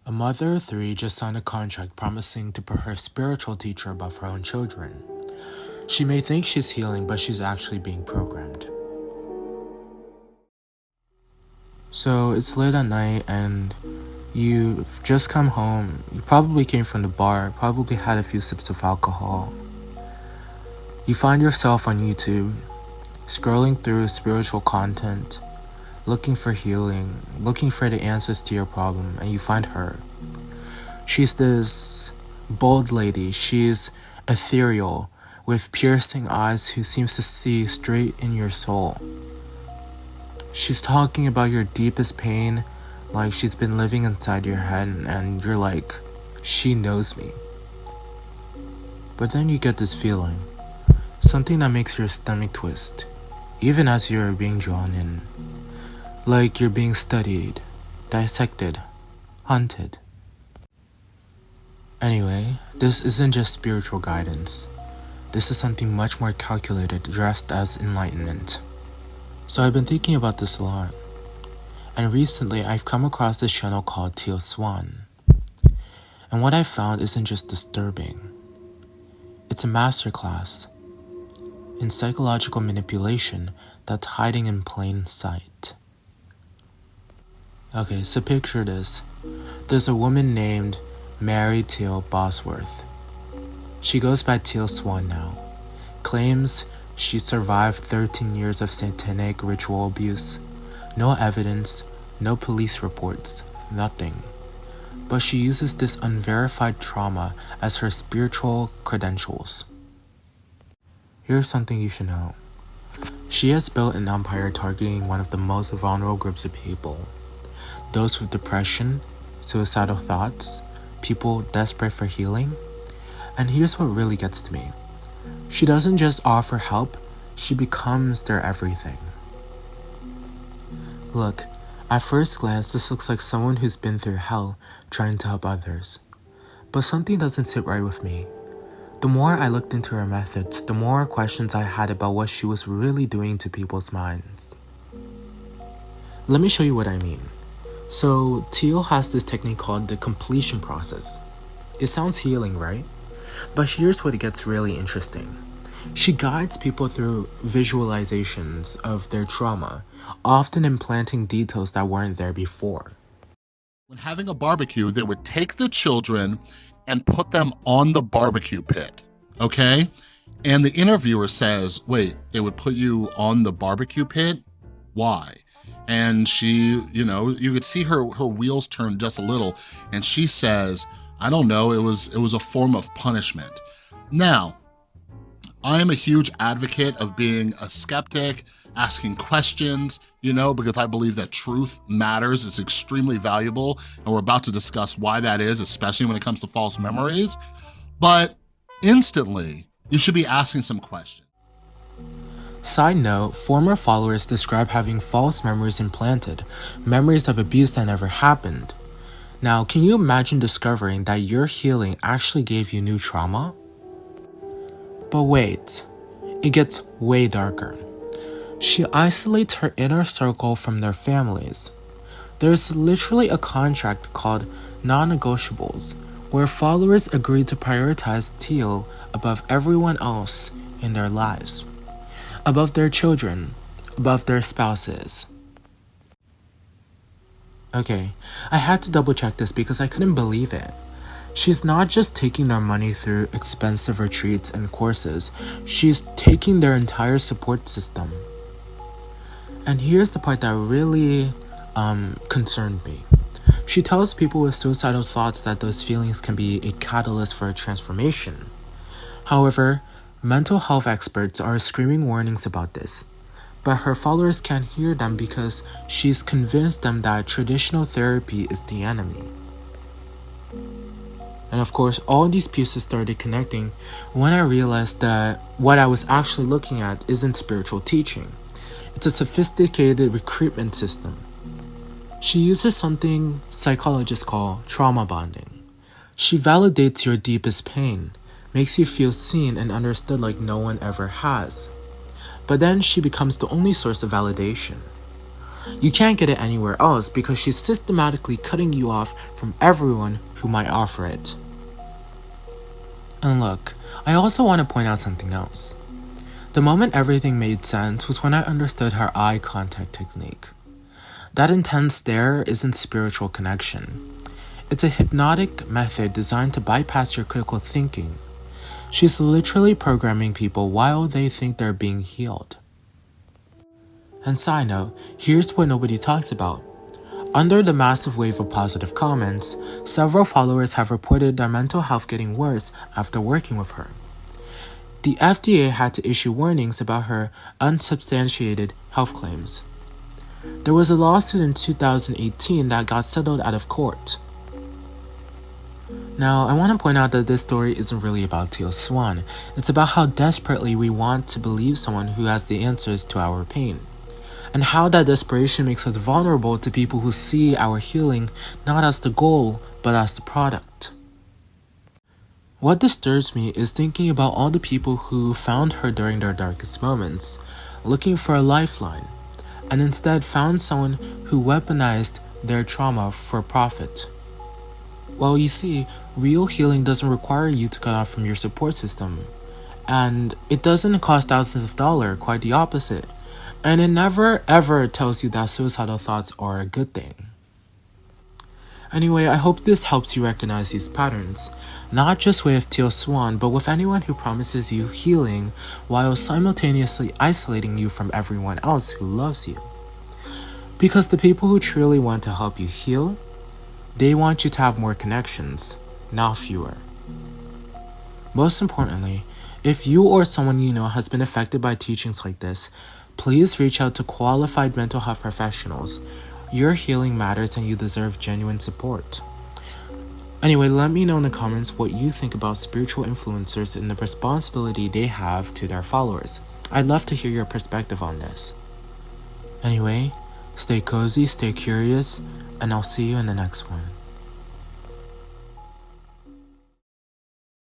A mother of three just signed a contract promising to put her spiritual teacher above her own children. She may think she's healing, but she's actually being programmed. So it's late at night and you've just come home. You probably came from the bar, probably had a few sips of alcohol. You find yourself on YouTube, scrolling through spiritual content, looking for healing, looking for the answers to your problem, and you find her. She's this bold lady. She's ethereal, with piercing eyes who seems to see straight in your soul. She's talking about your deepest pain, like she's been living inside your head, and you're like, she knows me. But then you get this feeling, something that makes your stomach twist, even as you're being drawn in. Like you're being studied, dissected, hunted. Anyway, this isn't just spiritual guidance. This is something much more calculated, dressed as enlightenment. So I've been thinking about this a lot. And recently I've come across this channel called Teal Swan. And what I found isn't just disturbing. It's a masterclass in psychological manipulation that's hiding in plain sight. Okay, so picture this. There's a woman named Mary Teal Bosworth. She goes by Teal Swan now. Claims she survived 13 years of satanic ritual abuse. No evidence, no police reports, nothing. But she uses this unverified trauma as her spiritual credentials. Here's something you should know. She has built an empire targeting one of the most vulnerable groups of people. Those with depression, suicidal thoughts, people desperate for healing. And here's what really gets to me. She doesn't just offer help, she becomes their everything. Look, at first glance, this looks like someone who's been through hell trying to help others. But something doesn't sit right with me. The more I looked into her methods, the more questions I had about what she was really doing to people's minds. Let me show you what I mean. So, Teal has this technique called the completion process. It sounds healing, right? But here's what gets really interesting. She guides people through visualizations of their trauma, often implanting details that weren't there before. When having a barbecue, they would take the children and put them on the barbecue pit, okay? And the interviewer says, wait, they would put you on the barbecue pit? Why? And she, you could see her wheels turn just a little, and she says, I don't know, it was a form of punishment. Now, I am a huge advocate of being a skeptic, asking questions, because I believe that truth matters. It's extremely valuable, and we're about to discuss why that is, especially when it comes to false memories. But instantly, you should be asking some questions. Side note, former followers describe having false memories implanted, memories of abuse that never happened. Now, can you imagine discovering that your healing actually gave you new trauma? But wait, it gets way darker. She isolates her inner circle from their families. There's literally a contract called non-negotiables, where followers agree to prioritize Teal above everyone else in their lives, above their children, above their spouses. Okay, I had to double check this because I couldn't believe it. She's not just taking their money through expensive retreats and courses, she's taking their entire support system. And here's the part that really concerned me. She tells people with suicidal thoughts that those feelings can be a catalyst for a transformation. However, mental health experts are screaming warnings about this. But her followers can't hear them because she's convinced them that traditional therapy is the enemy. And of course, all these pieces started connecting when I realized that what I was actually looking at isn't spiritual teaching. It's a sophisticated recruitment system. She uses something psychologists call trauma bonding. She validates your deepest pain, makes you feel seen and understood like no one ever has. But then she becomes the only source of validation. You can't get it anywhere else because she's systematically cutting you off from everyone who might offer it. And look, I also want to point out something else. The moment everything made sense was when I understood her eye contact technique. That intense stare isn't spiritual connection. It's a hypnotic method designed to bypass your critical thinking. She's literally programming people while they think they're being healed. And side note, here's what nobody talks about. Under the massive wave of positive comments, several followers have reported their mental health getting worse after working with her. The FDA had to issue warnings about her unsubstantiated health claims. There was a lawsuit in 2018 that got settled out of court. Now, I want to point out that this story isn't really about Teal Swan. It's about how desperately we want to believe someone who has the answers to our pain, and how that desperation makes us vulnerable to people who see our healing not as the goal, but as the product. What disturbs me is thinking about all the people who found her during their darkest moments, looking for a lifeline, and instead found someone who weaponized their trauma for profit. Well, you see, real healing doesn't require you to cut off from your support system. And it doesn't cost thousands of dollars, quite the opposite. And it never ever tells you that suicidal thoughts are a good thing. Anyway, I hope this helps you recognize these patterns, not just with Teal Swan, but with anyone who promises you healing while simultaneously isolating you from everyone else who loves you. Because the people who truly want to help you heal, they want you to have more connections, not fewer. Most importantly, if you or someone you know has been affected by teachings like this, please reach out to qualified mental health professionals. Your healing matters and you deserve genuine support. Anyway, let me know in the comments what you think about spiritual influencers and the responsibility they have to their followers. I'd love to hear your perspective on this. Anyway, stay cozy, stay curious, and I'll see you in the next one.